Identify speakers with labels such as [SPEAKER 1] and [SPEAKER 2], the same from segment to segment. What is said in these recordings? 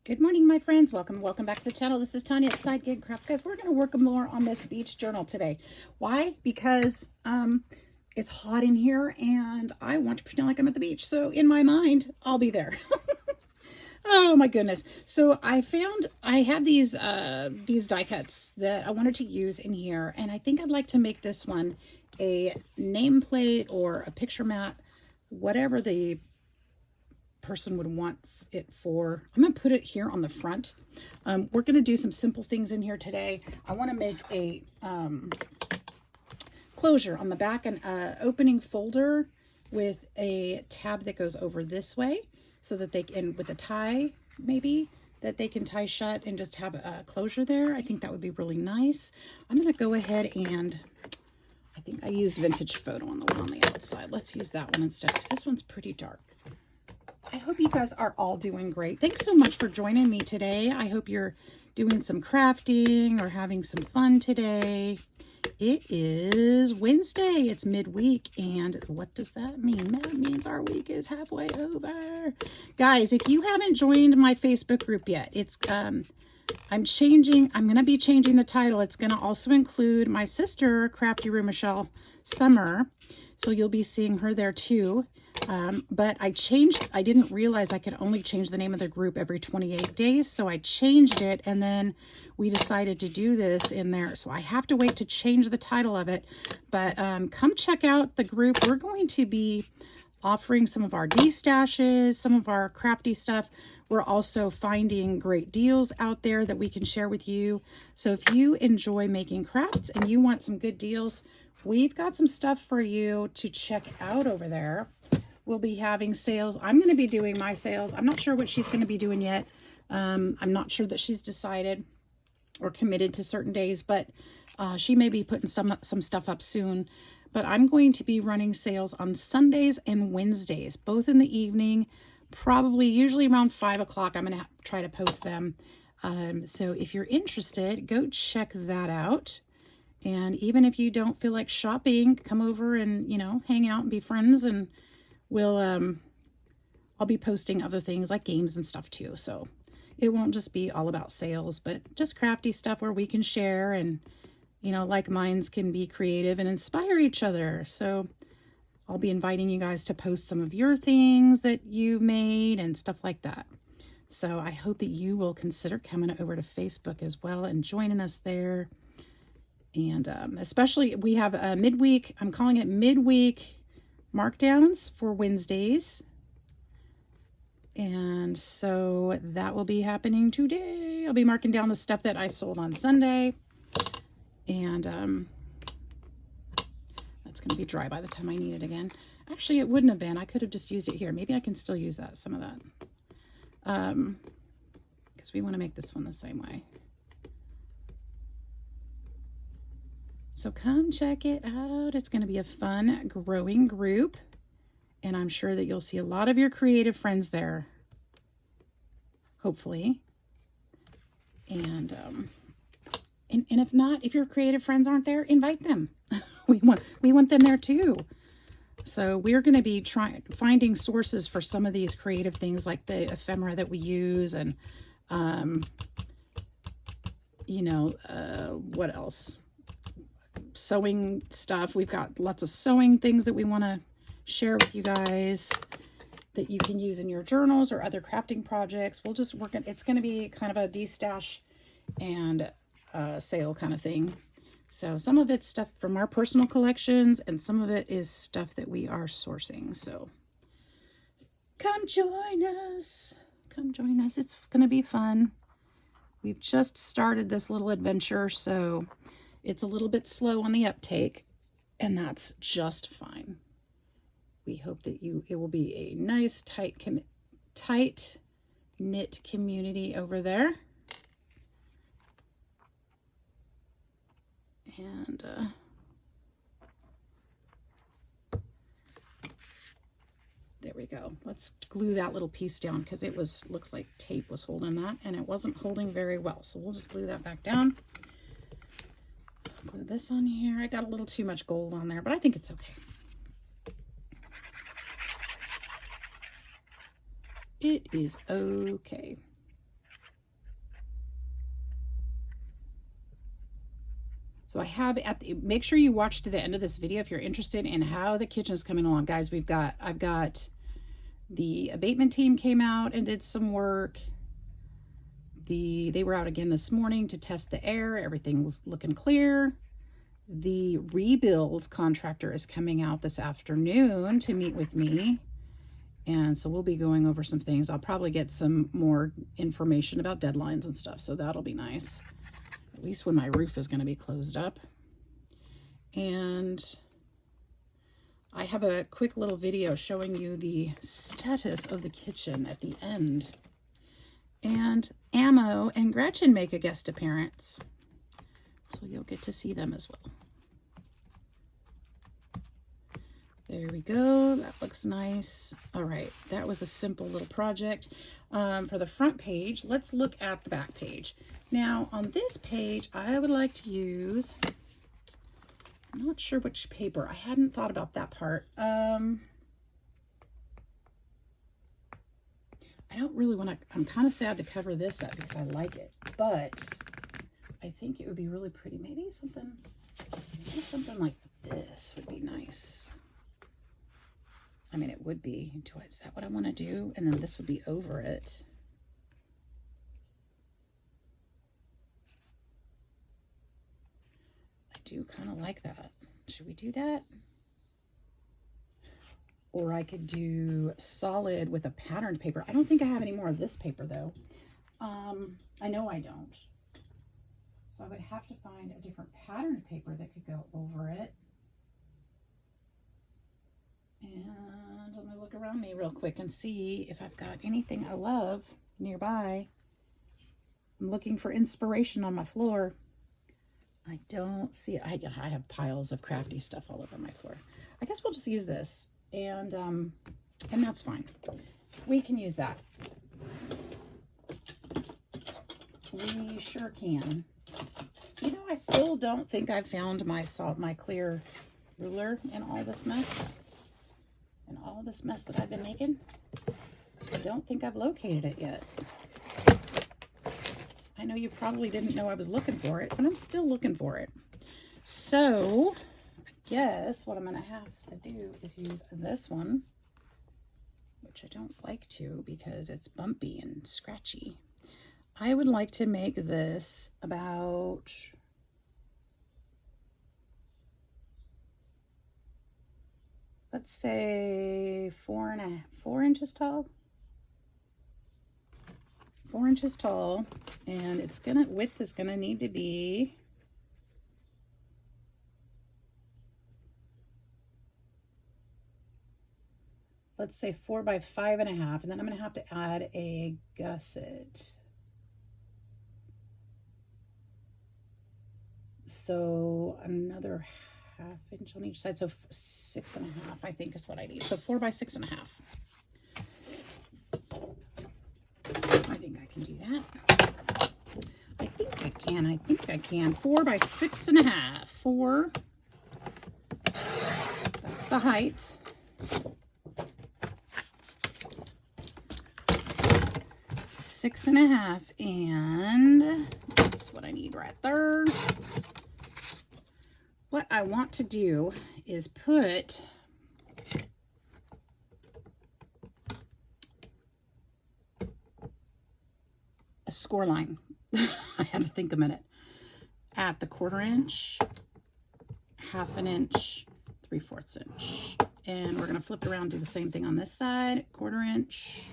[SPEAKER 1] Good morning, my friends. Welcome back to the channel. This is Tanya at Sidegigcrafts. Guys, we're going to work more on this beach journal today. Why? Because it's hot in here and I want to pretend like I'm at the beach. So in my mind, I'll be there. Oh my goodness. So I have these die cuts that I wanted to use in here, and I think I'd like to make this one a nameplate or a picture mat, whatever the person would want it for. I'm going to put it here on the front. We're going to do some simple things in here today. I want to make a closure on the back, an opening folder with a tab that goes over this way so that they can, with a tie maybe, that they can tie shut and just have a closure there. I think that would be really nice. I'm going to go ahead and, I think I used vintage photo on the one on the outside. Let's use that one instead because this one's pretty dark. I hope you guys are all doing great. Thanks so much for joining me today. I hope you're doing some crafting or having some fun today. It is Wednesday. It's midweek. And what does that mean? That means our week is halfway over. Guys, if you haven't joined my Facebook group yet, it's I'm going to be changing the title. It's going to also include my sister, Crafty Room Michelle Summer. So you'll be seeing her there too. But I didn't realize I could only change the name of the group every 28 days. So I changed it, and then we decided to do this in there. So I have to wait to change the title of it. But come check out the group. We're going to be offering some of our de-stashes, some of our crafty stuff. We're also finding great deals out there that we can share with you. So if you enjoy making crafts and you want some good deals, we've got some stuff for you to check out over there. We'll be having sales. I'm going to be doing my sales. I'm not sure what she's going to be doing yet. I'm not sure that she's decided or committed to certain days, but she may be putting some stuff up soon. But I'm going to be running sales on Sundays and Wednesdays, both in the evening, usually around 5 o'clock. I'm going to try to post them. So if you're interested, go check that out. And even if you don't feel like shopping, come over and, hang out and be friends, and I'll be posting other things like games and stuff too. So it won't just be all about sales, but just crafty stuff where we can share and, like minds can be creative and inspire each other. So I'll be inviting you guys to post some of your things that you've made and stuff like that. So I hope that you will consider coming over to Facebook as well and joining us there. And especially we have a midweek, I'm calling it midweek markdowns for Wednesdays. And so that will be happening today. I'll be marking down the stuff that I sold on Sunday. And that's going to be dry by the time I need it again. Actually, it wouldn't have been. I could have just used it here. Maybe I can still use some of that. Because we want to make this one the same way. So come check it out. It's going to be a fun, growing group. And I'm sure that you'll see a lot of your creative friends there. Hopefully. And if not, if your creative friends aren't there, invite them. We want them there too. So we're going to be finding sources for some of these creative things like the ephemera that we use, and what else? Sewing stuff. We've got lots of sewing things that we want to share with you guys that you can use in your journals or other crafting projects. We'll just work it. It's going to be kind of a de-stash and sale kind of thing. So some of it's stuff from our personal collections and some of it is stuff that we are sourcing. So come join us. Come join us. It's going to be fun. We've just started this little adventure, so it's a little bit slow on the uptake, and that's just fine. We hope that it will be a nice, tight knit community over there. And there we go. Let's glue that little piece down because it looked like tape was holding that, and it wasn't holding very well. So we'll just glue that back down. Glue this on here. I got a little too much gold on there, but I think it's okay. It is okay. So I have make sure you watch to the end of this video if you're interested in how the kitchen is coming along. Guys, I've got the abatement team came out and did some work. They were out again this morning to test the air. Everything was looking clear. The rebuild contractor is coming out this afternoon to meet with me. And so we'll be going over some things. I'll probably get some more information about deadlines and stuff. So that'll be nice. At least when my roof is going to be closed up. And I have a quick little video showing you the status of the kitchen at the end. And Ammo and Gretchen make a guest appearance. So you'll get to see them as well. There we go. That looks nice. All right. That was a simple little project. For the front page, let's look at the back page. Now, on this page, I would like to use, I'm not sure which paper. I hadn't thought about that part. I don't really want to, I'm kind of sad to cover this up because I like it, but I think it would be really pretty. Maybe something like this would be nice. I mean, it would be. Is that what I want to do? And then this would be over it. I do kind of like that. Should we do that? Or I could do solid with a patterned paper. I don't think I have any more of this paper though. I know I don't. So I would have to find a different patterned paper that could go over it. And let me look around me real quick and see if I've got anything I love nearby. I'm looking for inspiration on my floor. I don't see it. I have piles of crafty stuff all over my floor. I guess we'll just use this. And that's fine. We can use that. We sure can. You know, I still don't think I've found my clear ruler in all this mess. In all this mess that I've been making. I don't think I've located it yet. I know you probably didn't know I was looking for it, but I'm still looking for it. So guess what I'm going to have to do is use this one, which I don't like to because it's bumpy and scratchy. I would like to make this about, let's say 4 inches tall. 4 inches tall, and width is gonna need to be let's say 4 by 5.5, and then I'm going to have to add a gusset. So another 1/2 inch on each side, so 6.5, I think is what I need. So 4 by 6.5. I think I can do that. I think I can. 4 by 6.5. 4. That's the height. 6.5, and that's what I need right there. What I want to do is put a score line. I had to think a minute. At the 1/4 inch, 1/2 inch, 3/4 inch. And we're going to flip it around, do the same thing on this side. 1/4 inch,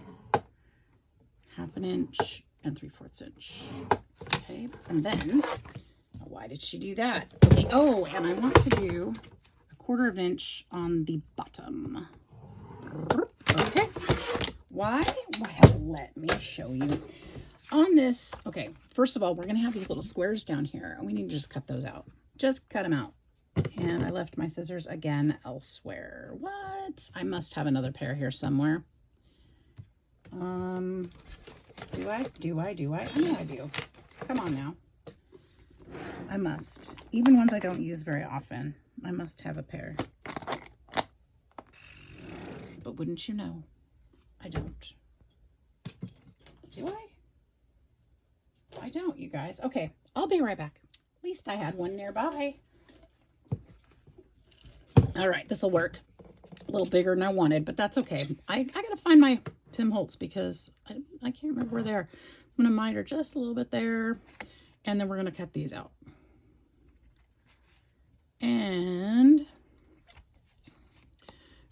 [SPEAKER 1] 1/2 inch, and 3/4 inch. Okay, and then, why did she do that? Okay, oh, and I want to do a 1/4 inch on the bottom. Okay, why? Well, let me show you. On this, okay, first of all, we're going to have these little squares down here, and we need to just cut those out. Just cut them out. And I left my scissors again elsewhere. What? I must have another pair here somewhere. Do I? I know I do. Come on now. I must. Even ones I don't use very often. I must have a pair. But wouldn't you know, I don't. Do I? I don't, you guys. Okay, I'll be right back. At least I had one nearby. All right, this will work. A little bigger than I wanted, but that's okay. I gotta find my Tim Holtz because I can't remember where they are. I'm gonna miter just a little bit there, and then we're gonna cut these out. And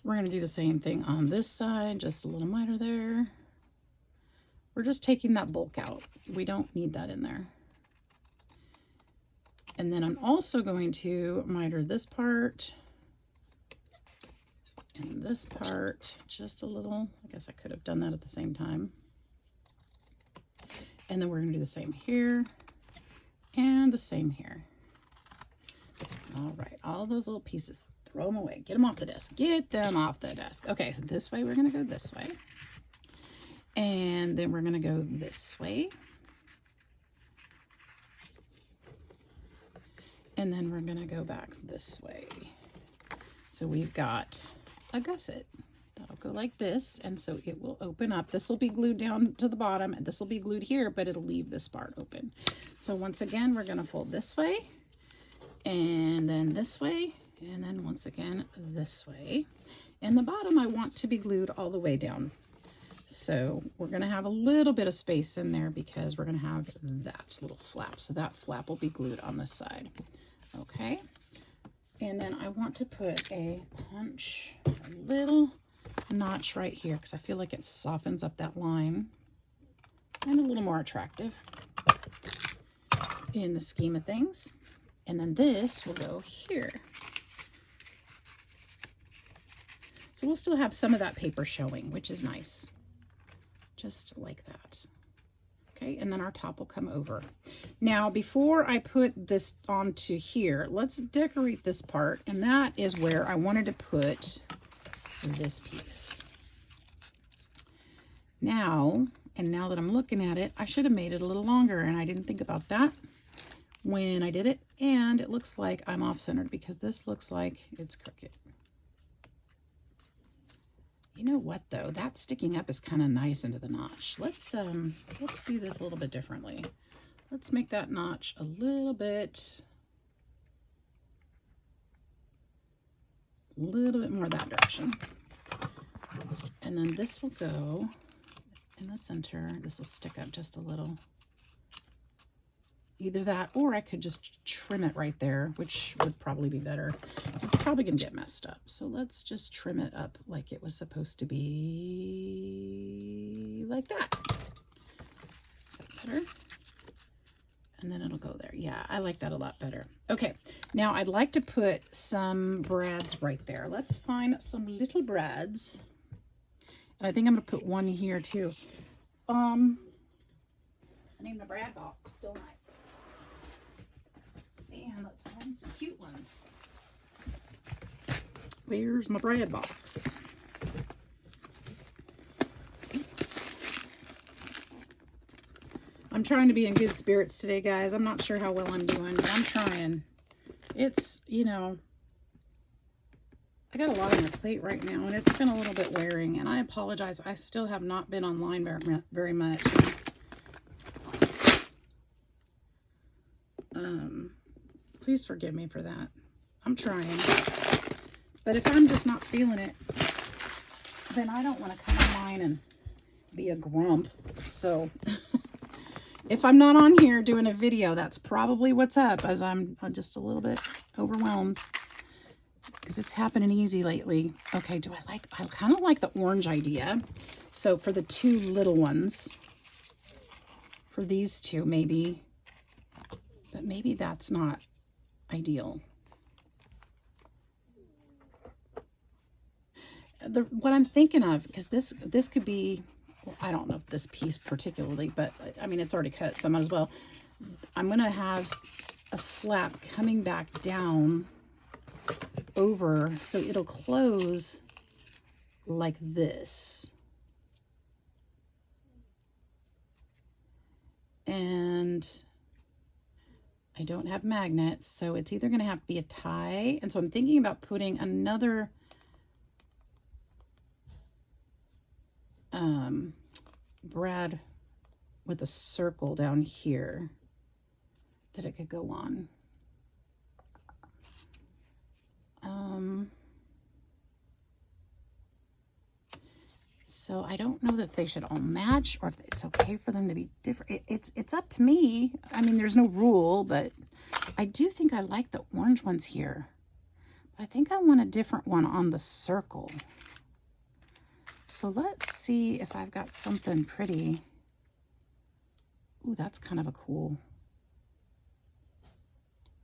[SPEAKER 1] we're gonna do the same thing on this side, just a little miter there. We're just taking that bulk out. We don't need that in there. And then I'm also going to miter this part and this part just a little. I guess I could have done that at the same time. And then we're going to do the same here and the same here. All right, all those little pieces, throw them away. Get them off the desk. Get them off the desk. Okay, so this way we're going to go this way. And then we're going to go this way. And then we're going to go back this way. So we've got a gusset. That'll go like this, and so it will open up. This will be glued down to the bottom, and this will be glued here, but it'll leave this part open. So once again, we're going to fold this way, and then this way, and then once again this way. And the bottom I want to be glued all the way down. So we're going to have a little bit of space in there because we're going to have that little flap. So that flap will be glued on this side. Okay. And then I want to put a little notch right here because I feel like it softens up that line and a little more attractive in the scheme of things. And then this will go here. So we'll still have some of that paper showing, which is nice. Just like that. Okay, and then our top will come over. Now, before I put this onto here, let's decorate this part, and that is where I wanted to put this piece. Now that I'm looking at it, I should have made it a little longer, and I didn't think about that when I did it, and it looks like I'm off-centered because this looks like it's crooked. You know what though? That sticking up is kind of nice into the notch. Let's do this a little bit differently. Let's make that notch a little bit more that direction. And then this will go in the center. This will stick up just a little. Either that, or I could just trim it right there, which would probably be better. It's probably gonna get messed up. So let's just trim it up like it was supposed to be, like that. Is that better? And then it'll go there. Yeah, I like that a lot better. Okay, now I'd like to put some brads right there. Let's find some little brads. And I think I'm gonna put one here too. I need my brad box, still not. And let's find some cute ones. Where's my brad box? I'm trying to be in good spirits today, guys. I'm not sure how well I'm doing, but I'm trying. It's, you know, I got a lot on my plate right now, and it's been a little bit wearing, and I apologize. I still have not been online very much. Please forgive me for that. I'm trying. But if I'm just not feeling it, then I don't want to come online and be a grump. So if I'm not on here doing a video, that's probably what's up, as I'm just a little bit overwhelmed because it's happening easy lately. Okay, I kind of like the orange idea. So for the two little ones, for these two maybe, but maybe that's not ideal. What I'm thinking of, because this could be, well, I don't know if this piece particularly, but I mean, it's already cut, so I might as well. I'm going to have a flap coming back down over, so it'll close like this. And I don't have magnets, so it's either going to have to be a tie. And so I'm thinking about putting another brad with a circle down here that it could go on. So I don't know if they should all match or if it's okay for them to be different. It's up to me. I mean, there's no rule, but I do think I like the orange ones here. I think I want a different one on the circle. So let's see if I've got something pretty. Ooh, that's kind of a cool.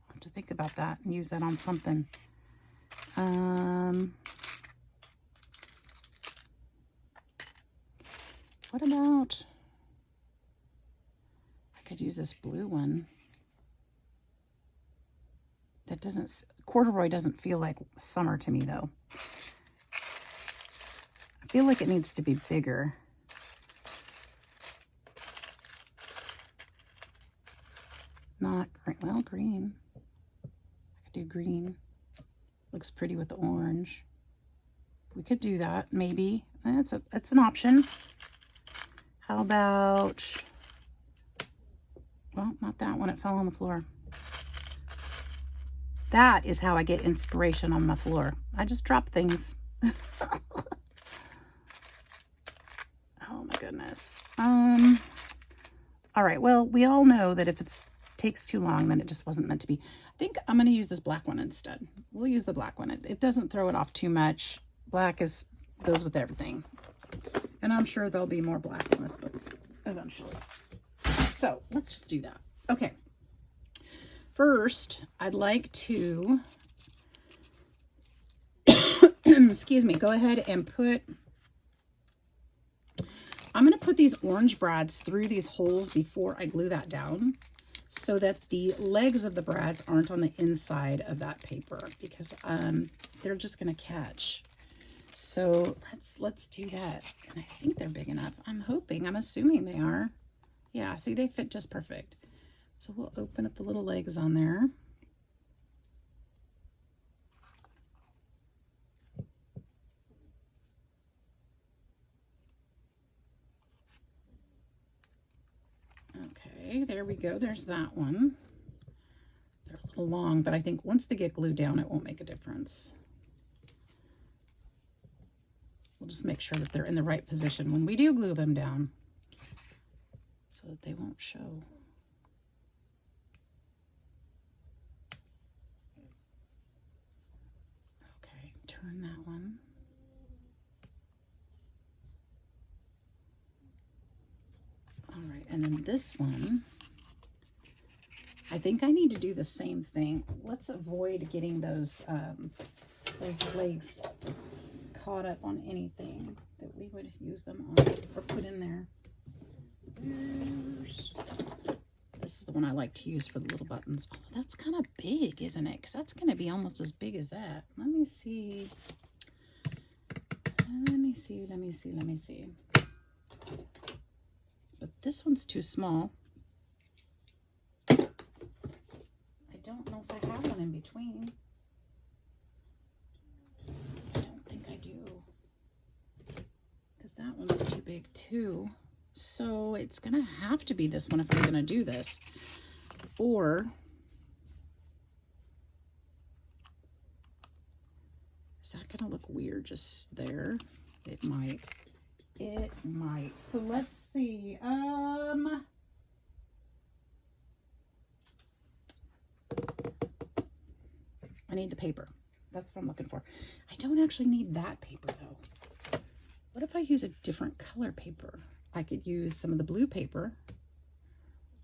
[SPEAKER 1] I'll have to think about that and use that on something. What about, I could use this blue one. That doesn't, corduroy doesn't feel like summer to me though. I feel like it needs to be bigger. Not green, well, green. I could do green. Looks pretty with the orange. We could do that, maybe. It's an option. How about, well, not that one, it fell on the floor. That is how I get inspiration on my floor. I just drop things. Oh my goodness. All right, well, we all know that if it takes too long, then it just wasn't meant to be. I think I'm gonna use this black one instead. We'll use the black one. It doesn't throw it off too much. Black goes with everything. And I'm sure there'll be more black in this book eventually. So let's just do that. Okay. First, I'd like to, excuse me, go ahead and I'm going to put these orange brads through these holes before I glue that down so that the legs of the brads aren't on the inside of that paper because they're just going to catch. So let's do that. And I think they're big enough. I'm assuming they are. Yeah, see, they fit just perfect. So we'll open up the little legs on there. Okay, there we go. There's that one. They're a little long, but I think once they get glued down, it won't make a difference. We'll just make sure that they're in the right position when we do glue them down so that they won't show. Okay, turn that one. All right, and then this one, I think I need to do the same thing. Let's avoid getting those legs caught up on anything that we would use them on or put in there. This is the one I like to use for the little buttons. Oh, that's kind of big, isn't it? Because that's going to be almost as big as that. Let me see. Let me see. But this one's too small. I don't know if I have one in between. I don't think I do. Because that one's too big too. So it's going to have to be this one if I'm going to do this. Or is that going to look weird just there? It might. It might. So let's see. I need the paper. That's what I'm looking for. I don't actually need that paper though. What if I use a different color paper? I could use some of the blue paper.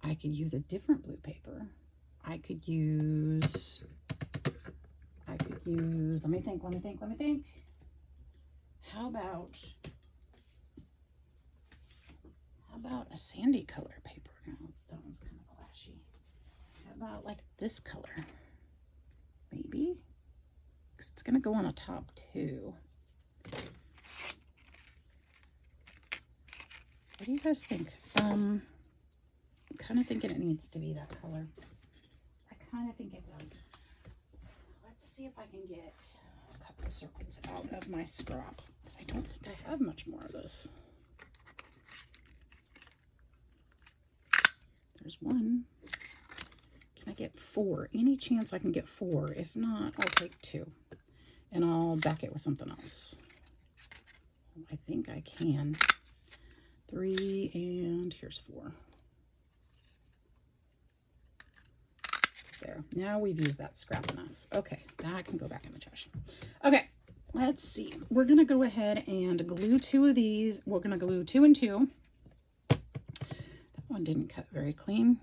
[SPEAKER 1] I could use a different blue paper. I could use, let me think. How about a sandy color paper? No, that one's kind of clashy. How about like this color? Maybe? Because it's going to go on the top too. What do you guys think? I'm kind of thinking it needs to be that color. I kind of think it does. Let's see if I can get a couple of circles out of my scrap, because I don't think I have much more of this. There's one. Can I get 4? Any chance I can get 4? If not, I'll take 2. And I'll back it with something else. I think I can. 3, and here's 4. There. Now we've used that scrap enough. Okay, that can go back in the trash. Okay, let's see. We're going to go ahead and glue 2 of these. We're going to glue 2 and 2. That one didn't cut very clean.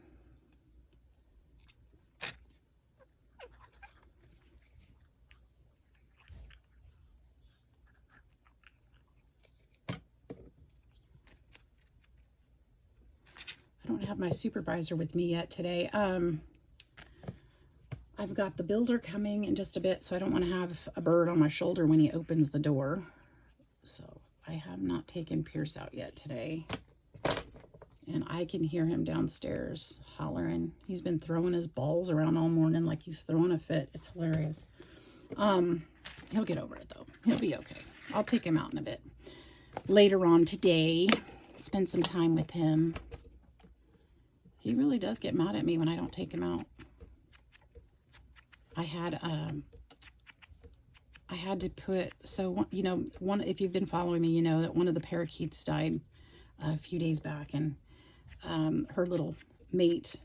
[SPEAKER 1] I don't have my supervisor with me yet today. I've got the builder coming in just a bit, so I don't want to have a bird on my shoulder when he opens the door. So I have not taken Pierce out yet today. And I can hear him downstairs hollering. He's been throwing his balls around all morning like he's throwing a fit. It's hilarious. He'll get over it, though. He'll be okay. I'll take him out in a bit. Later on today, spend some time with him. He really does get mad at me when I don't take him out. I had to put, so, you know, if you've been following me, you know that one of the parakeets died a few days back, and her little mate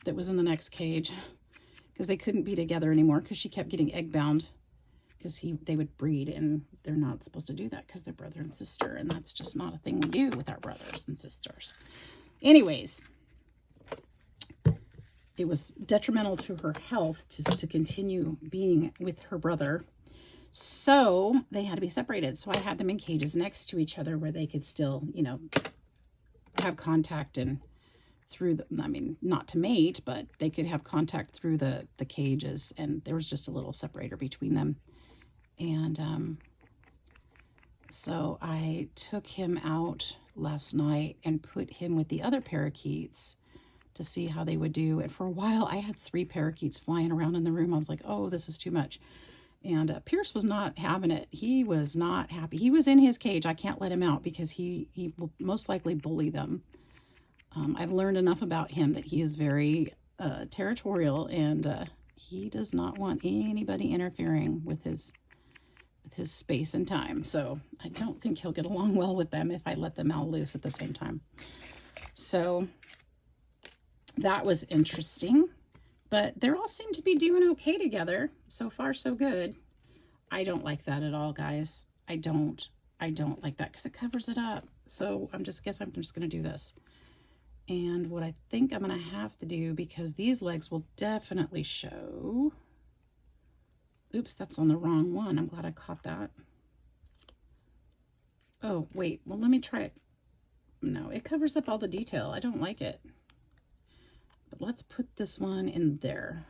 [SPEAKER 1] that was in the next cage, because they couldn't be together anymore because she kept getting egg bound, because they would breed, and they're not supposed to do that because they're brother and sister, and that's just not a thing we do with our brothers and sisters. Anyways, it was detrimental to her health to continue being with her brother. So they had to be separated. So I had them in cages next to each other where they could still, you know, have contact and through the, I mean, not to mate, but they could have contact through the cages. And there was just a little separator between them. And so I took him out last night and put him with the other parakeets to see how they would do. And for a while, I had 3 parakeets flying around in the room. I was like, oh, this is too much. And Pierce was not having it. He was not happy. He was in his cage. I can't let him out because he will most likely bully them. I've learned enough about him that he is very territorial, and he does not want anybody interfering with his space and time. So I don't think he'll get along well with them if I let them all loose at the same time. So that was interesting, but they all seem to be doing okay together. So far, so good. I don't like that at all, guys. I don't like that because it covers it up. So I'm just going to do this. And what I think I'm going to have to do, because these legs will definitely show. Oops, that's on the wrong one. I'm glad I caught that. Oh, wait. Well, let me try it. No, it covers up all the detail. I don't like it. But let's put this one in there.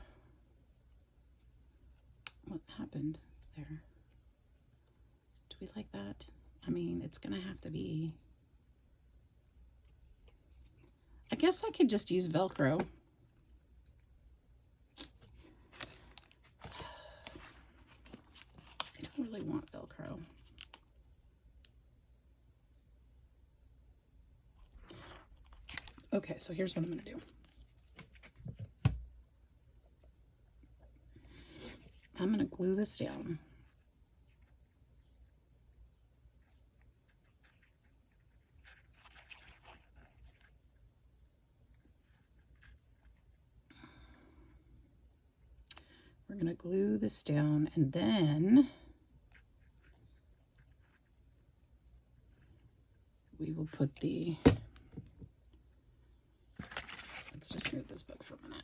[SPEAKER 1] What happened there? Do we like that? I mean, it's going to have to be... I guess I could just use Velcro. I don't really want Velcro. Okay, so here's what I'm going to do. I'm going to glue this down. We're going to glue this down, and then we will put the, let's just move this book for a minute.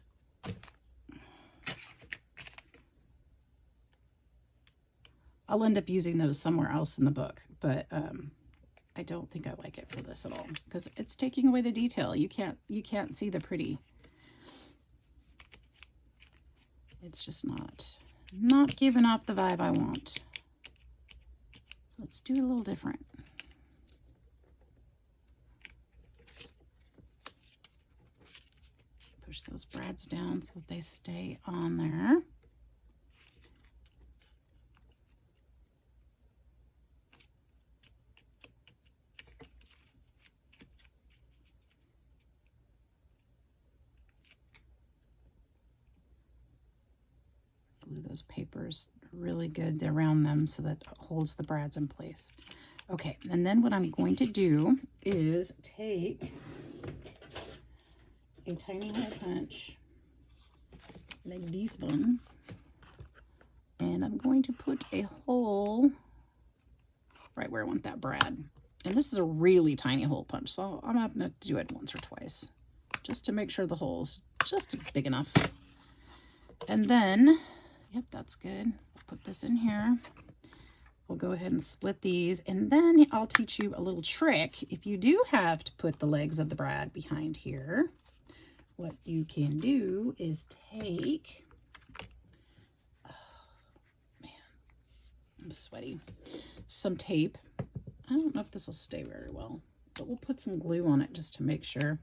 [SPEAKER 1] I'll end up using those somewhere else in the book, but I don't think I like it for this at all because it's taking away the detail. You can't see the pretty. It's just not giving off the vibe I want. So let's do it a little different. Push those brads down so that they stay on there. glue those papers really good around them so that it holds the brads in place. Okay, and then what I'm going to do is take a tiny hole punch like this one, and I'm going to put a hole right where I want that brad. And this is a really tiny hole punch, so I'm not going to do it once or twice, just to make sure the hole's just big enough. And then, yep, that's good. We'll put this in here. We'll go ahead and split these, and then I'll teach you a little trick. If you do have to put the legs of the brad behind here, what you can do is take, oh man, I'm sweaty, some tape. I don't know if this will stay very well, but we'll put some glue on it just to make sure,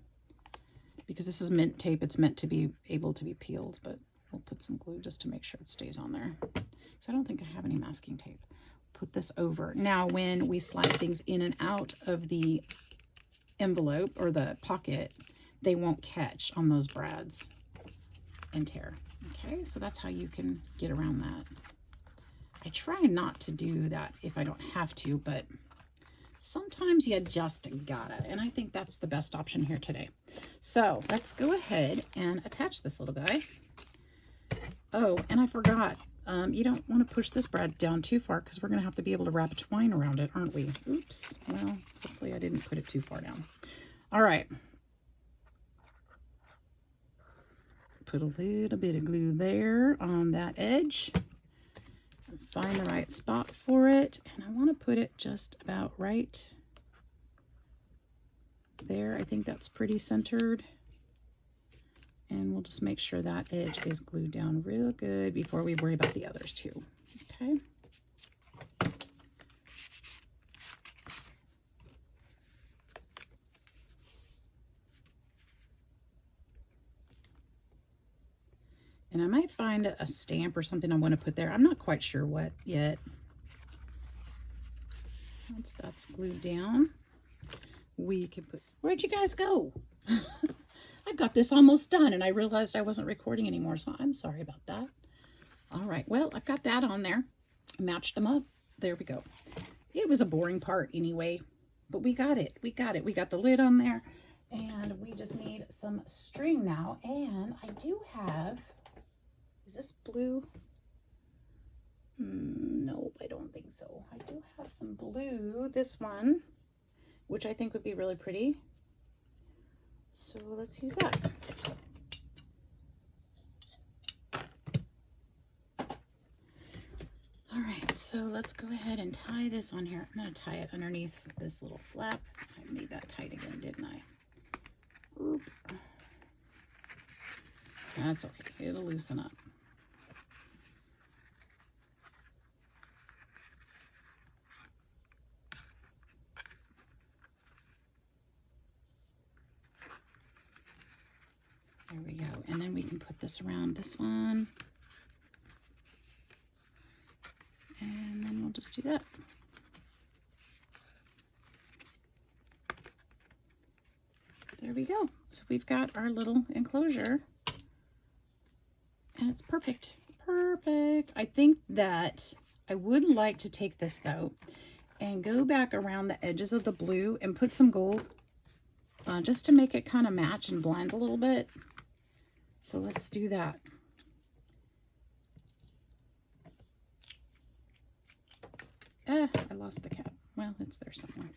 [SPEAKER 1] because this is mint tape. It's meant to be able to be peeled, but we'll put some glue just to make sure it stays on there, because I don't think I have any masking tape. Put this over. Now, when we slide things in and out of the envelope or the pocket, they won't catch on those brads and tear. Okay, so that's how you can get around that. I try not to do that if I don't have to, but sometimes you just gotta, and I think that's the best option here today. So let's go ahead and attach this little guy. Oh, and I forgot, you don't want to push this brad down too far, because we're going to have to be able to wrap a twine around it, aren't we? Oops. Well, hopefully I didn't put it too far down. All right. Put a little bit of glue there on that edge. Find the right spot for it, and I want to put it just about right there. I think that's pretty centered, and we'll just make sure that edge is glued down real good before we worry about the others too. Okay. And I might find a stamp or something I want to put there. I'm not quite sure what yet. Once that's glued down, we can put... Where'd you guys go? I got this almost done, and I realized I wasn't recording anymore, so I'm sorry about that. All right, well, I've got that on there. I matched them up. There we go. It was a boring part anyway, but we got it. We got it. We got the lid on there, and we just need some string now. And I do have... Is this blue? No, I don't think so. I do have some blue, this one, which I think would be really pretty. So let's use that. All right, so let's go ahead and tie this on here. I'm going to tie it underneath this little flap. I made that tight again, didn't I? Oop. That's okay. It'll loosen up. There we go. And then we can put this around this one. And then we'll just do that. There we go. So we've got our little enclosure. And it's perfect. Perfect. I think that I would like to take this, though, and go back around the edges of the blue and put some gold just to make it kind of match and blend a little bit. So let's do that. I lost the cap. Well, it's there somewhere.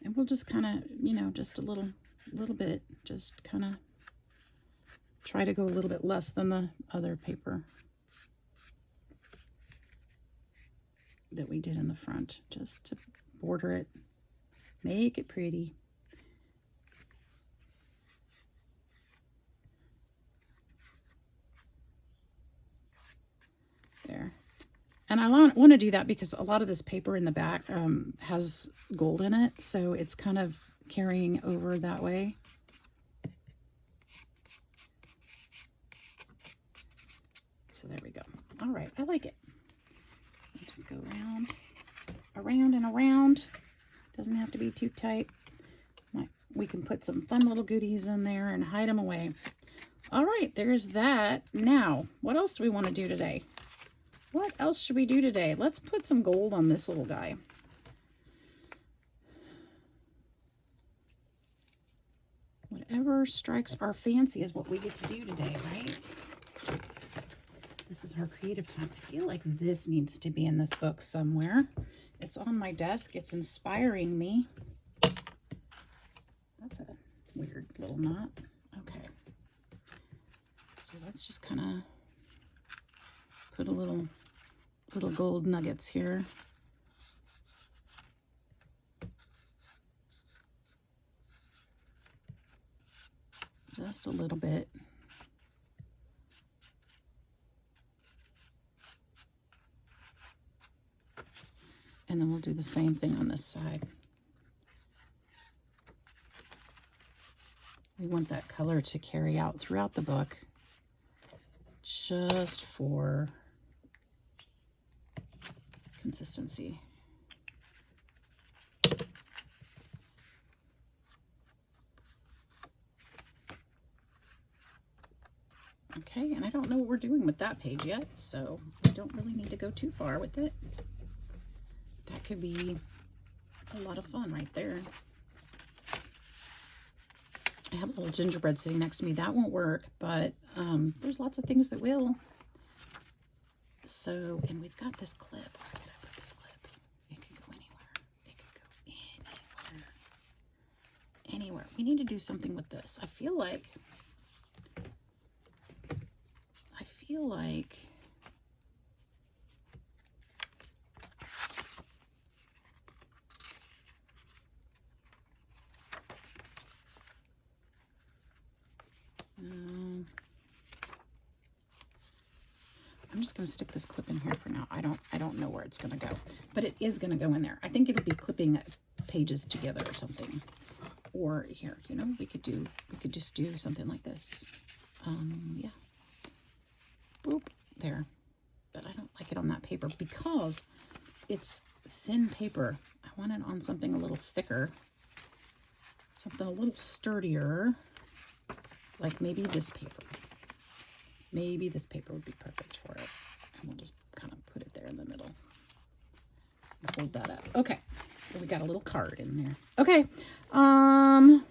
[SPEAKER 1] And we'll just kind of, you know, just a little bit, just kind of try to go a little bit less than the other paper that we did in the front, just to border it, make it pretty. There. And I want to do that because a lot of this paper in the back has gold in it, so it's kind of carrying over that way. So there we go. All right, I like it. I'll just go around and around. Doesn't have to be too tight. We can put some fun little goodies in there and hide them away. All right, there's that. Now, what else do we want to do today? What else should we do today? Let's put some gold on this little guy. Whatever strikes our fancy is what we get to do today, right? This is our creative time. I feel like this needs to be in this book somewhere. It's on my desk. It's inspiring me. That's a weird little knot. Okay. So let's just kind of put a little gold nuggets here. Just a little bit. And then we'll do the same thing on this side. We want that color to carry out throughout the book, just for consistency. Okay, and I don't know what we're doing with that page yet, so I don't really need to go too far with it. That could be a lot of fun right there. I have a little gingerbread sitting next to me. That won't work, but there's lots of things that will. So, and we've got this clip. Where could I put this clip? It could go anywhere. It could go anywhere. Anywhere. We need to do something with this. I feel like I'm just going to stick this clip in here for now. I don't know where it's going to go, but it is going to go in there. I think it'll be clipping pages together or something. Or here, you know, we could just do something like this. Yeah. Boop, there. But I don't like it on that paper because it's thin paper. I want it on something a little thicker, something a little sturdier, like maybe this paper. Maybe this paper would be perfect for it. And we'll just kind of put it there in the middle. Hold that up. Okay. So we got a little card in there. Okay. I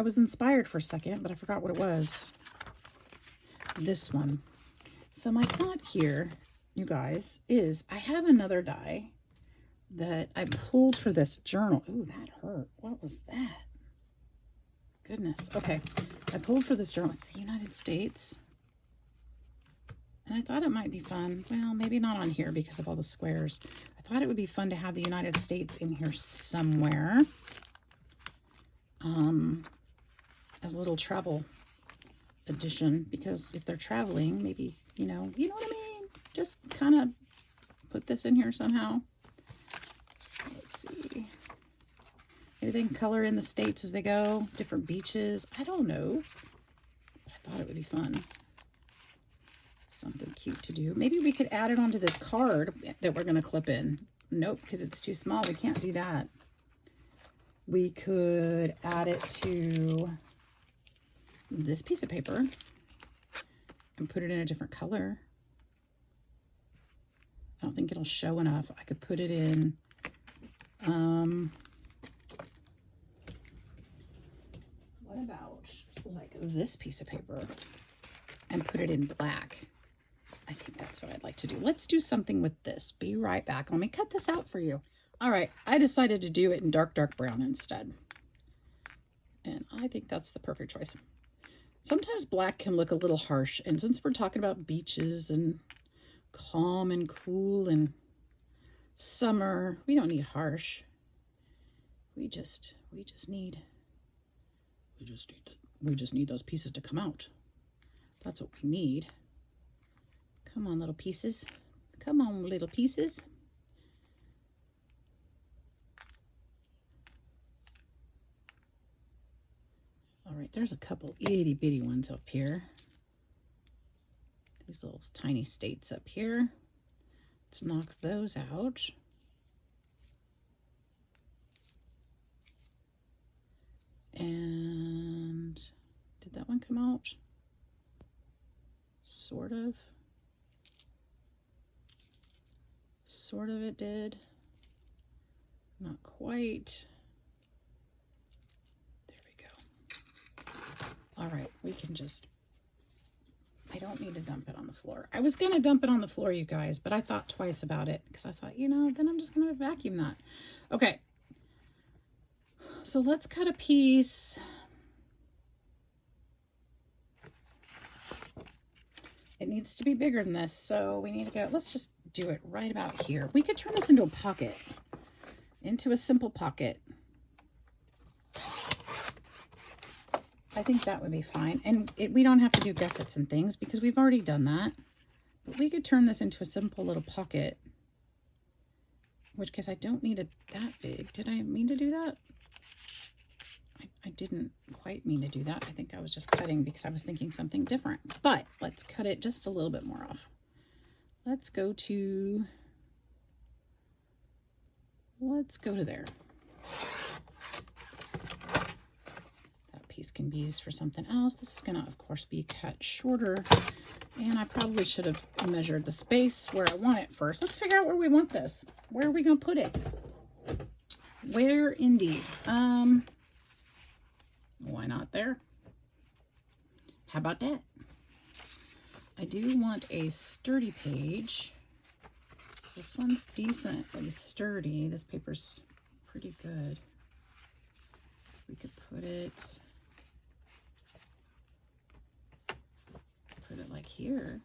[SPEAKER 1] was inspired for a second, but I forgot what it was. This one. So my thought here, you guys, is I have another die that I pulled for this journal. Ooh, that hurt. What was that? Goodness. Okay. I pulled for this journal. It's the United States. And I thought it might be fun. Well, maybe not on here because of all the squares. I thought it would be fun to have the United States in here somewhere. As a little travel edition, because if they're traveling, maybe, you know what I mean? Just kind of put this in here somehow. Let's see. Maybe they can color in the states as they go, different beaches. I don't know. But I thought it would be fun. Something cute to do. Maybe we could add it onto this card that we're going to clip in. Nope, because it's too small. We can't do that. We could add it to this piece of paper and put it in a different color. I don't think it'll show enough. I could put it in what about like this piece of paper and put it in black? I think that's what I'd like to do. Let's do something with this. Be right back. Let me cut this out for you. All right, I decided to do it in dark brown instead. And I think that's the perfect choice. Sometimes black can look a little harsh, and since we're talking about beaches and calm and cool and summer, we don't need harsh. We just need those pieces to come out. That's what we need. Come on, little pieces. Come on, little pieces. All right, there's a couple itty bitty ones up here. These little tiny states up here. Let's knock those out. And did that one come out? Sort of. sort of it did. Not quite. There we go. All right, we can just, I don't need to dump it on the floor. I was going to dump it on the floor, you guys, but I thought twice about it because I thought, you know, then I'm just going to vacuum that. Okay. So let's cut a piece. It needs to be bigger than this, so we need to go, let's just do it right about here. We could turn this into a pocket, into a simple pocket. I think that would be fine. And we don't have to do gussets and things because we've already done that. But we could turn this into a simple little pocket, in which case I don't need it that big. Did I mean to do that? I didn't quite mean to do that. I think I was just cutting because I was thinking something different. But let's cut it just a little bit more off. Let's go to there. That piece can be used for something else. This is going to, of course, be cut shorter. And I probably should have measured the space where I want it first. Let's figure out where we want this. Where are we going to put it? Where indeed? Why not there? How about that? I do want a sturdy page. This one's decently sturdy. This paper's pretty good. We could put it like here.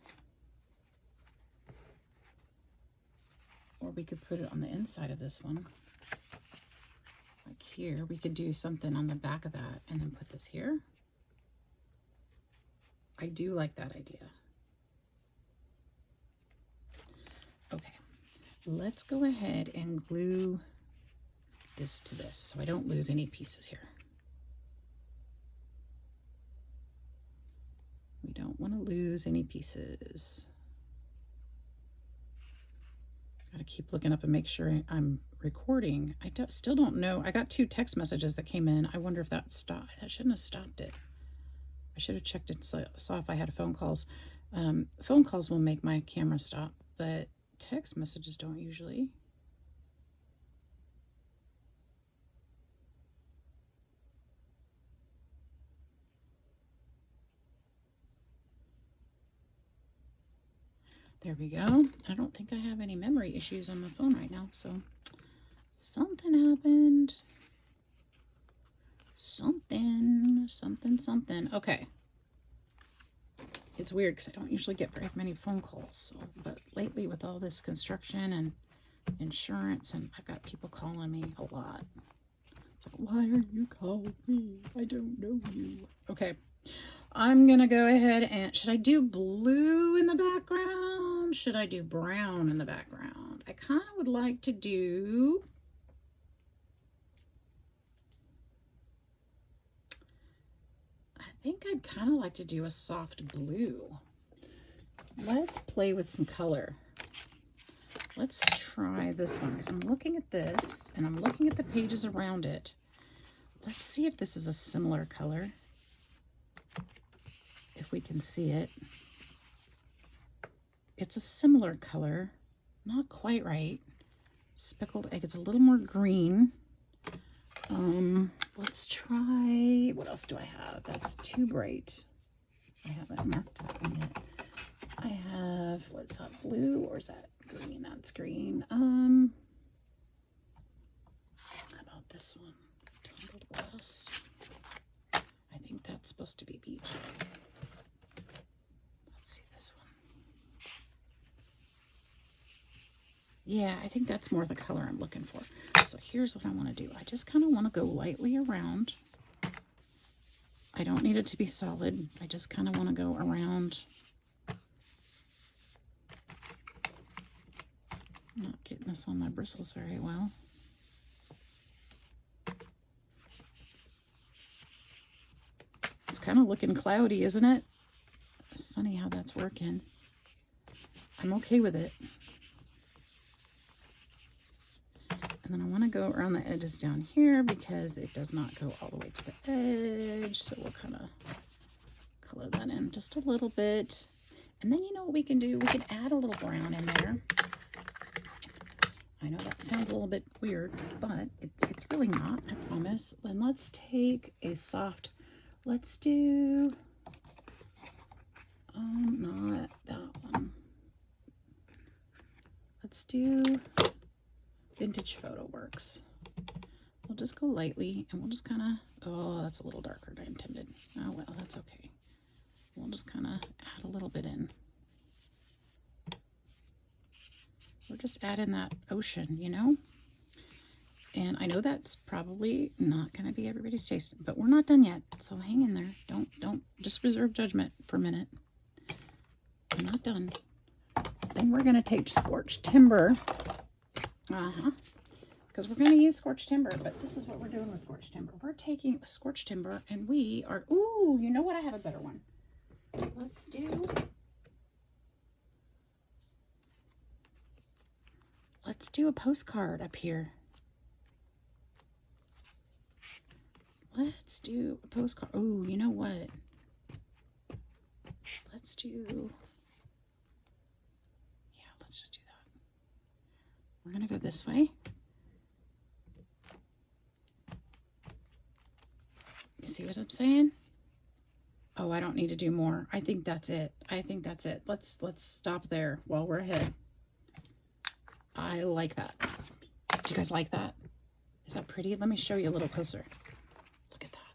[SPEAKER 1] Or we could put it on the inside of this one. Like here. We could do something on the back of that and then put this here. I do like that idea. Okay, let's go ahead and glue this to this so I don't lose any pieces here. We don't want to lose any pieces. Gotta keep looking up and make sure I'm recording. I still don't know. I got 2 text messages that came in. I wonder if that stopped. That shouldn't have stopped it. I should have checked it, saw if I had phone calls. Phone calls will make my camera stop, but text messages don't usually. There we go. I don't think I have any memory issues on my phone right now, so something happened. Something. Okay. It's weird because I don't usually get very many phone calls, but lately with all this construction and insurance, and I've got people calling me a lot. It's like, why are you calling me? I don't know you. Okay. I'm going to go ahead and, should I do blue in the background? Should I do brown in the background? I kind of would like to do, I think I'd kind of like to do a soft blue. Let's play with some color. Let's try this one because I'm looking at this and I'm looking at the pages around it. Let's see if this is a similar color. If we can see it. It's a similar color, not quite right. Speckled egg, it's a little more green. Let's try, what else do I have? That's too bright. I haven't marked that one yet. I have, what's that, blue or is that green? That's green. How about this one? Tumbled glass. I think that's supposed to be beach. See this one. Yeah, I think that's more the color I'm looking for. So here's what I want to do. I just kind of want to go lightly around. I don't need it to be solid. I just kind of want to go around. I'm not getting this on my bristles very well. It's kind of looking cloudy, isn't it? Funny how that's working. I'm okay with it. And then I want to go around the edges down here because it does not go all the way to the edge. So we'll kind of color that in just a little bit. And then you know what we can do? We can add a little brown in there. I know that sounds a little bit weird, but it's really not, I promise. And let's take a soft, let's do, not that one. Let's do Vintage Photo Works. We'll just go lightly and we'll just kind of, oh, that's a little darker than I intended. Oh, well, that's okay. We'll just kind of add a little bit in. We're just adding that ocean, you know? And I know that's probably not going to be everybody's taste, but we're not done yet. So hang in there. Don't just reserve judgment for a minute. I'm not done. Then we're going to take scorched timber. Because we're going to use scorched timber, but this is what we're doing with scorched timber. We're taking scorched timber and we are, ooh, you know what? I have a better one. Let's do a postcard up here. Let's do a postcard. Oh, you know what? Let's just do that. We're going to go this way. You see what I'm saying? Oh, I don't need to do more. I think that's it. Let's stop there while we're ahead. I like that. Do you guys like that? Is that pretty? Let me show you a little closer. Look at that.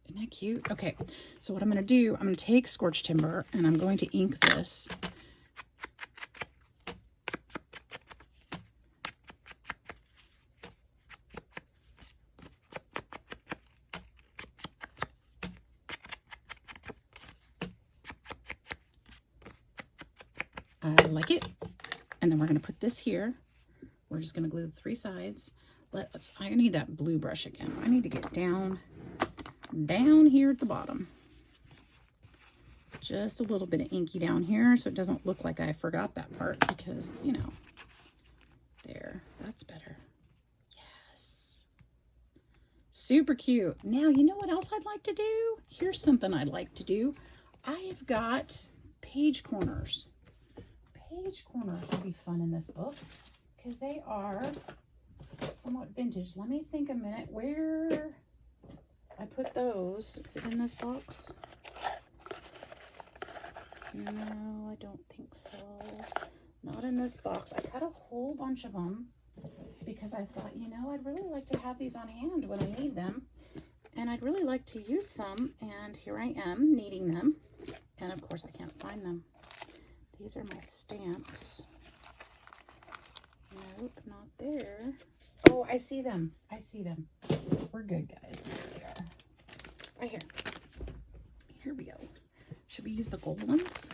[SPEAKER 1] Isn't that cute? Okay, so what I'm going to do, I'm going to take scorched timber and I'm going to ink this. I like it. And then we're going to put this here. We're just going to glue the 3 sides. I need that blue brush again. I need to get down here at the bottom. Just a little bit of inky down here so it doesn't look like I forgot that part because, you know, there, that's better. Yes. Super cute. Now, you know what else I'd like to do? Here's something I'd like to do. I've got page corners. Page corners would be fun in this book because they are somewhat vintage. Let me think a minute where I put those. Is it in this box? No, I don't think so. Not in this box. I cut a whole bunch of them because I thought, you know, I'd really like to have these on hand when I need them. And I'd really like to use some. And here I am needing them. And of course I can't find them. These are my stamps. Nope, not there. Oh, I see them. I see them. We're good, guys. There they are. Right here. Here we go. Should we use the gold ones?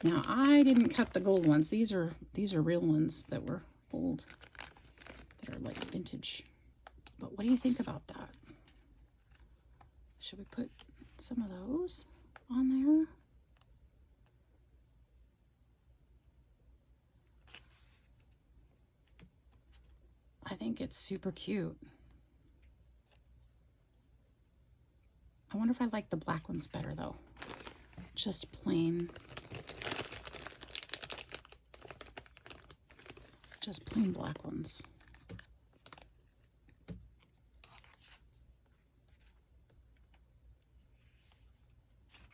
[SPEAKER 1] Now, I didn't cut the gold ones. These are real ones that were old. That are like vintage. But what do you think about that? Should we put some of those on there? I think it's super cute. I wonder if I like the black ones better though. Just plain black ones.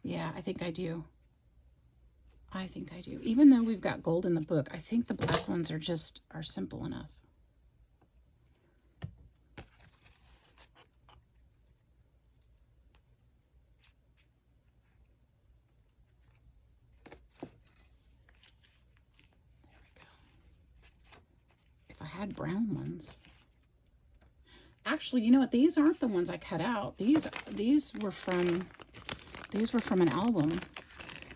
[SPEAKER 1] Yeah, I think I do. I think I do. Even though we've got gold in the book, I think the black ones are simple enough. There we go. If I had brown ones. Actually, you know what? These aren't the ones I cut out. These were from an album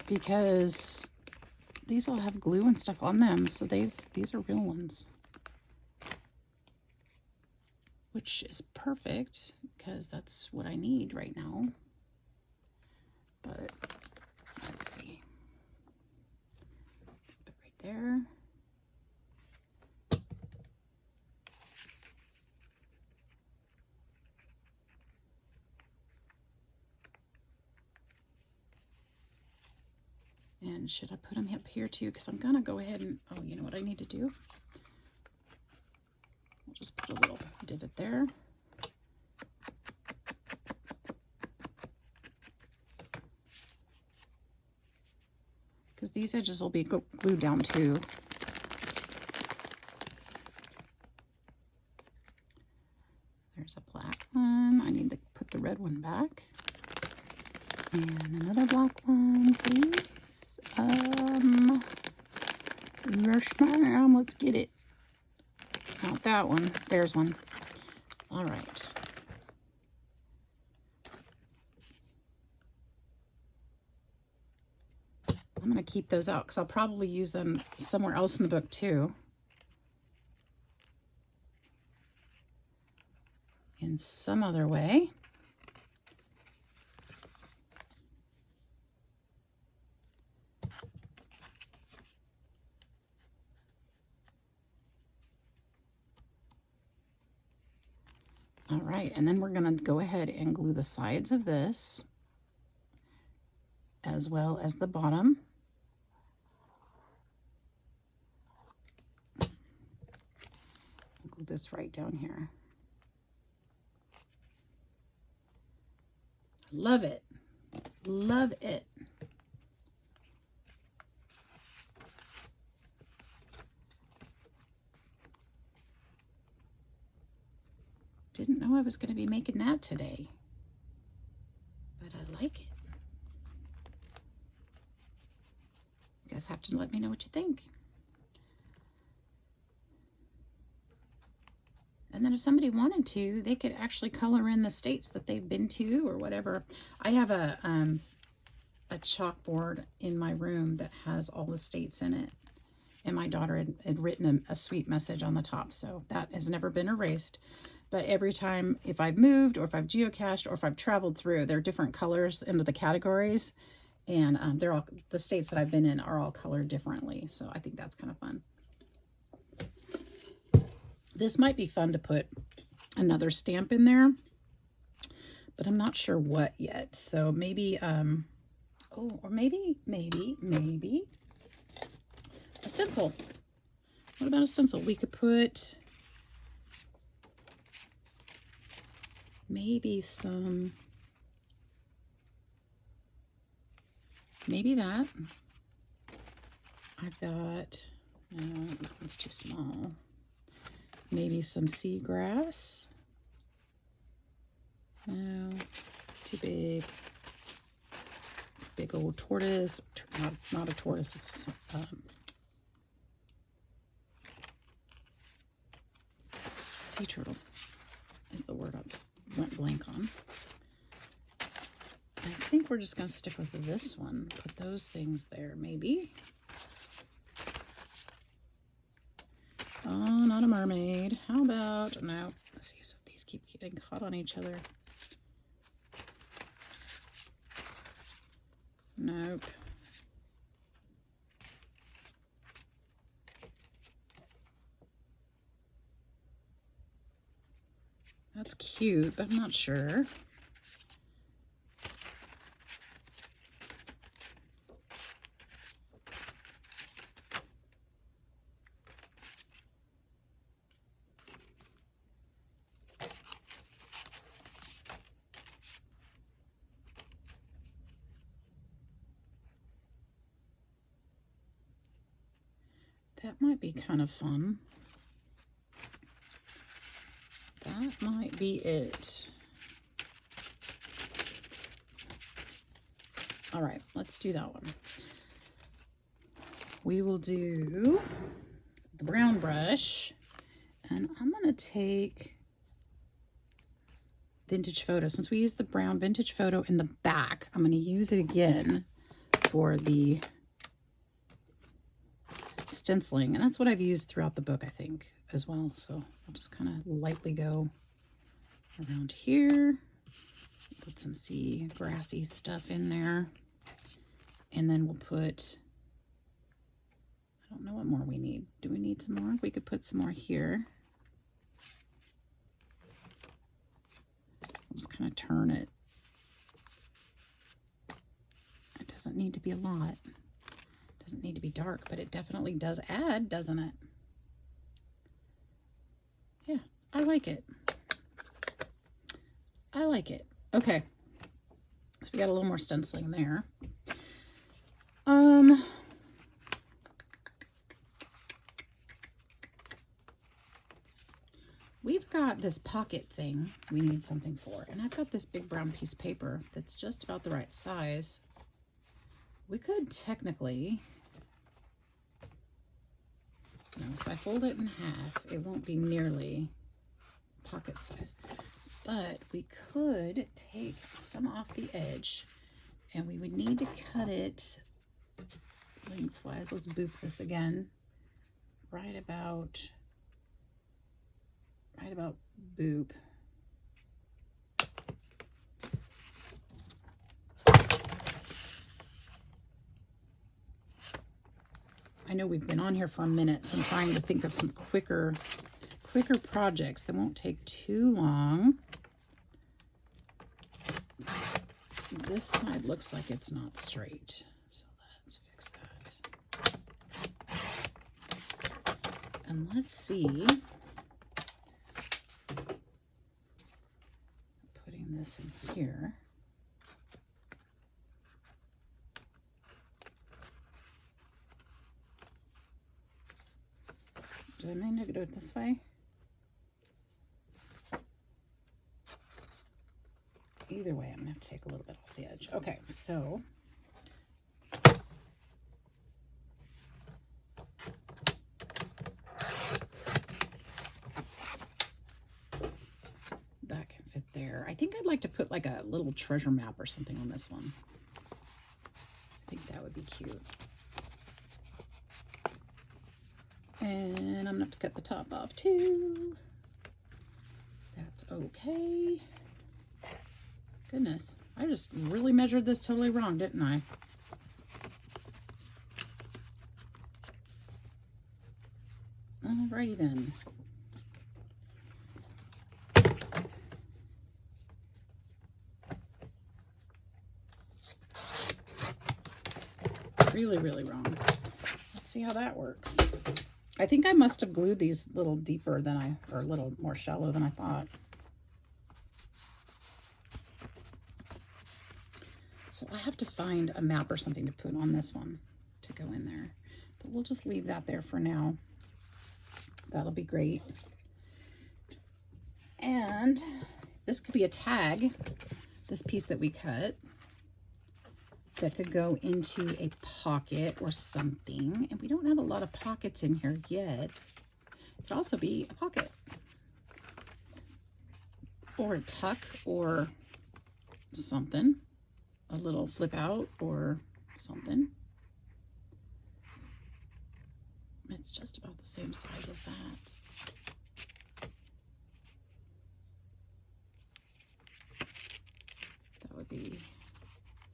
[SPEAKER 1] because these all have glue and stuff on them. So these are real ones, which is perfect because that's what I need right now. But let's see. Put it right there. And And should I put them up here too? Because I'm gonna go ahead and, oh, you know what I need to do? I'll just put a little divot there. Because these edges will be glued down too. There's a black one. I need to put the red one back. And another black one, please. Where's my arm? Let's get it. Not that one. There's one. All right. I'm going to keep those out because I'll probably use them somewhere else in the book too. In some other way. All right, and then we're going to go ahead and glue the sides of this as well as the bottom. Glue this right down here. Love it. Love it. Didn't know I was going to be making that today, but I like it. You guys have to let me know what you think. And then if somebody wanted to, they could actually color in the states that they've been to or whatever. I have a chalkboard in my room that has all the states in it. And my daughter had written a sweet message on the top. So that has never been erased. But every time, if I've moved or if I've geocached or if I've traveled through, there are different colors into the categories. And they're all, the states that I've been in are all colored differently. So I think that's kind of fun. This might be fun to put another stamp in there, but I'm not sure what yet. So maybe, oh, or maybe a stencil. What about a stencil? We could put maybe some, maybe that. I've got, no, it's too small. Maybe some seagrass. No, too big. Big old tortoise. No, it's not a tortoise. It's sea turtle is the word I went blank on. I think we're just going to stick with this one. Put those things there, maybe. Oh, not a mermaid. How about, no, let's see, so these keep getting caught on each other. Nope. That's cute, but I'm not sure. That might be kind of fun. That might be it. All right, let's do that one. We will do the brown brush, and I'm going to take Vintage Photo. Since we used the brown Vintage Photo in the back, I'm going to use it again for the stenciling, and that's what I've used throughout the book, I think, as well. So I'll just kind of lightly go around here, put some sea grassy stuff in there, and then we'll put, I don't know what more we need. Do we need some more? We could put some more here. I'll just kind of turn it. It doesn't need to be a lot. Doesn't need to be dark, but it definitely does add, doesn't it? Yeah, I like it. I like it. Okay. So we got a little more stenciling there. We've got this pocket thing we need something for, and I've got this big brown piece of paper that's just about the right size. We could technically, no, if I fold it in half, it won't be nearly pocket size, but we could take some off the edge, and we would need to cut it lengthwise. Let's boop this again, right about boop. I know we've been on here for a minute, so I'm trying to think of some quicker projects that won't take too long. This side looks like it's not straight, so let's fix that. And let's see, putting this in here. Do I mind to do it this way? Either way, I'm gonna have to take a little bit off the edge. Okay, so that can fit there. I think I'd like to put like a little treasure map or something on this one. I think that would be cute. And I'm gonna have to cut the top off too. That's okay. Goodness, I just really measured this totally wrong, didn't I? Alrighty then. Really, really wrong. Let's see how that works. I think I must have glued these a little deeper than or a little more shallow than I thought. So I have to find a map or something to put on this one to go in there. But we'll just leave that there for now. That'll be great. And this could be a tag, this piece that we cut, that could go into a pocket or something. And we don't have a lot of pockets in here yet. It could also be a pocket. Or a tuck or something. A little flip out or something. It's just about the same size as that. That would be,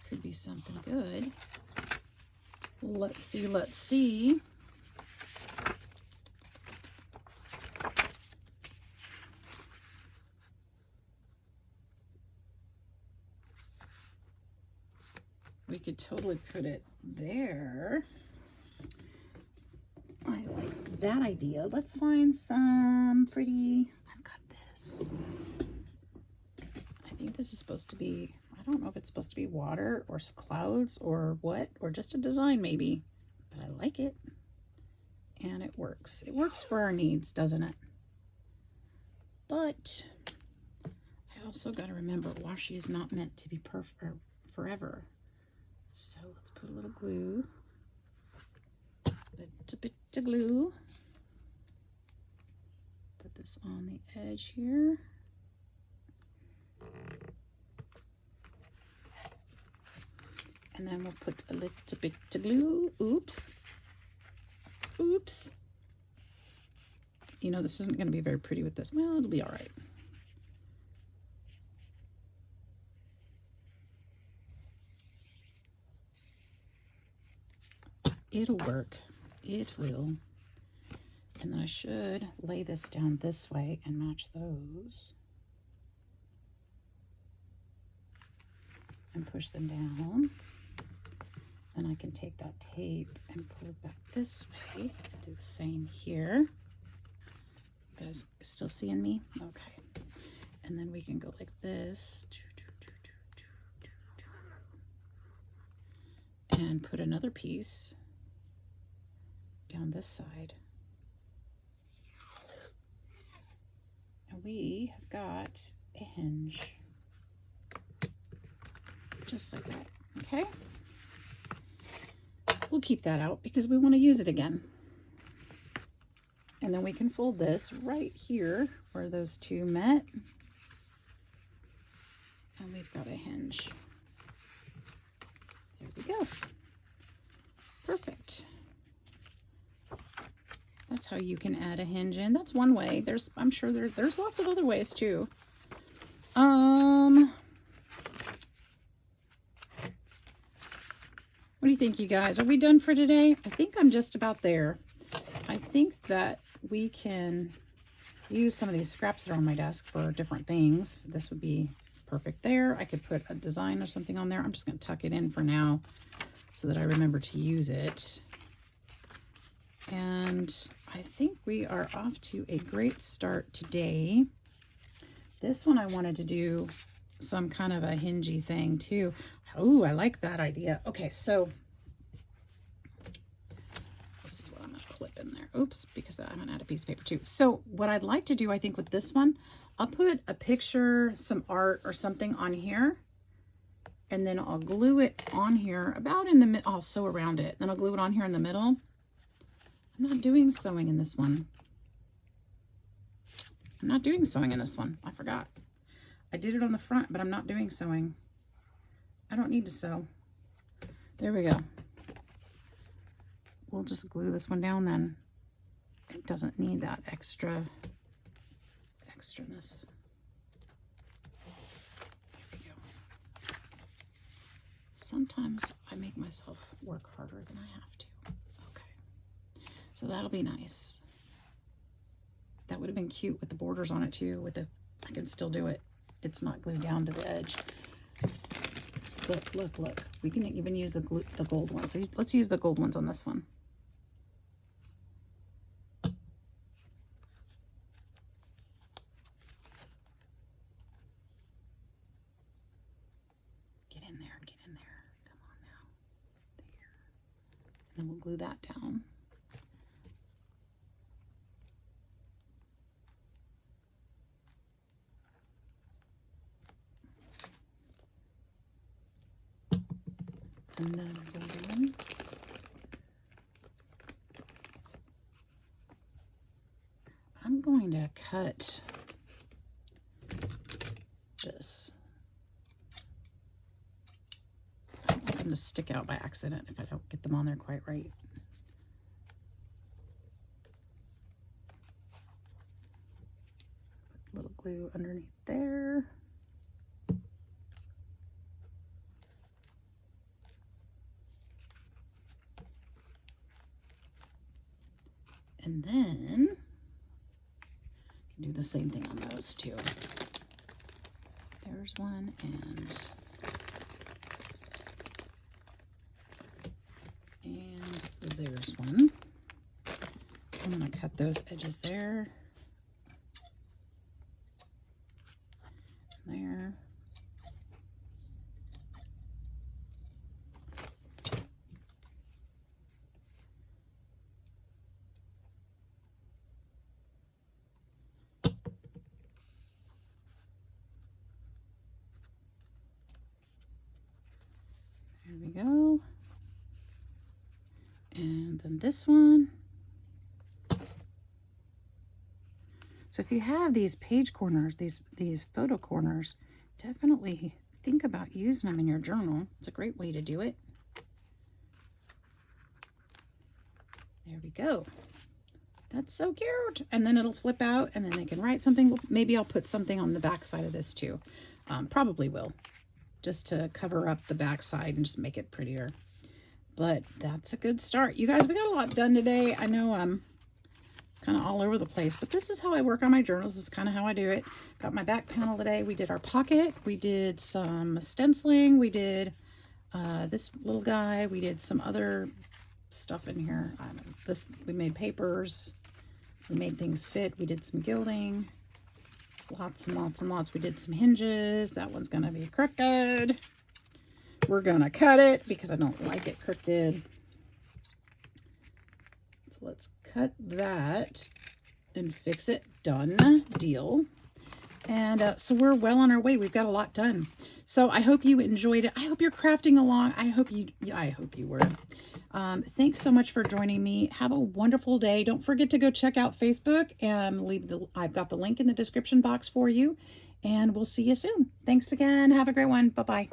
[SPEAKER 1] could be something good. Let's see, let's see. We could totally put it there. I like that idea. Let's find some pretty, I've got this. I think this is supposed to be, I don't know if it's supposed to be water or some clouds or what, or just a design maybe, but I like it. And it works. It works for our needs, doesn't it? But I also got to remember washi is not meant to be perfect or forever. So let's put a little glue, a bit of glue. Put this on the edge here. And then we'll put a little bit of glue. Oops. Oops. You know, this isn't going to be very pretty with this. Well, it'll be all right. It'll work. It will. And then I should lay this down this way and match those. And push them down. Then I can take that tape and pull it back this way. Do the same here. You guys still seeing me? Okay. And then we can go like this. And put another piece down this side. And we have got a hinge. Just like that, okay? We'll keep that out because we want to use it again. And then we can fold this right here where those two met. And we've got a hinge. There we go. Perfect. That's how you can add a hinge in. That's one way. I'm sure there's lots of other ways too. What do you think, you guys? Are we done for today? I think I'm just about there. I think that we can use some of these scraps that are on my desk for different things. This would be perfect there. I could put a design or something on there. I'm just going to tuck it in for now so that I remember to use it. And I think we are off to a great start today. This one I wanted to do some kind of a hingy thing too. Oh, I like that idea. Okay, so this is what I'm going to clip in there. Oops, because I'm going to add a piece of paper too. So what I'd like to do, I think with this one, I'll put a picture, some art or something on here, and then I'll glue it on here about in the middle. I'll sew around it. Then I'll glue it on here in the middle. I'm not doing sewing in this one. I'm not doing sewing in this one. I forgot. I did it on the front, but I'm not doing sewing. I don't need to sew. There we go. We'll just glue this one down then. It doesn't need that extraness. There we go. Sometimes I make myself work harder than I have to. Okay. So that'll be nice. That would have been cute with the borders on it too. I can still do it. It's not glued down to the edge. Look, look, look. We can even use the gold ones. So let's use the gold ones on this one. Get in there, get in there. Come on now. There. And then we'll glue that down. Another one. I'm going to cut this. I don't want them to stick out by accident if I don't get them on there quite right. Put a little glue underneath there. And then do the same thing on those two. There's one, and there's one. I'm going to cut those edges there. There. There we go. And then this one. So if you have these page corners, these photo corners, definitely think about using them in your journal. It's a great way to do it. There we go. That's so cute. And then it'll flip out and then they can write something. Maybe I'll put something on the back side of this too. Probably will, just to cover up the back side and just make it prettier. But that's a good start. You guys, we got a lot done today. I know it's kind of all over the place, but this is how I work on my journals. This is kind of how I do it. Got my back panel today. We did our pocket. We did some stenciling. We did This little guy, we did some other stuff in here. We made papers. We made things fit. We did some gilding. Lots and lots and lots. We did some hinges. That one's going to be crooked. We're going to cut it because I don't like it crooked. So let's cut that and fix it. Done deal. And so we're well on our way. We've got a lot done. So I hope you enjoyed it. I hope you're crafting along. I hope you were. Thanks so much for joining me. Have a wonderful day. Don't forget to go check out Facebook and I've got the link in the description box for you. And we'll see you soon. Thanks again. Have a great one. Bye-bye.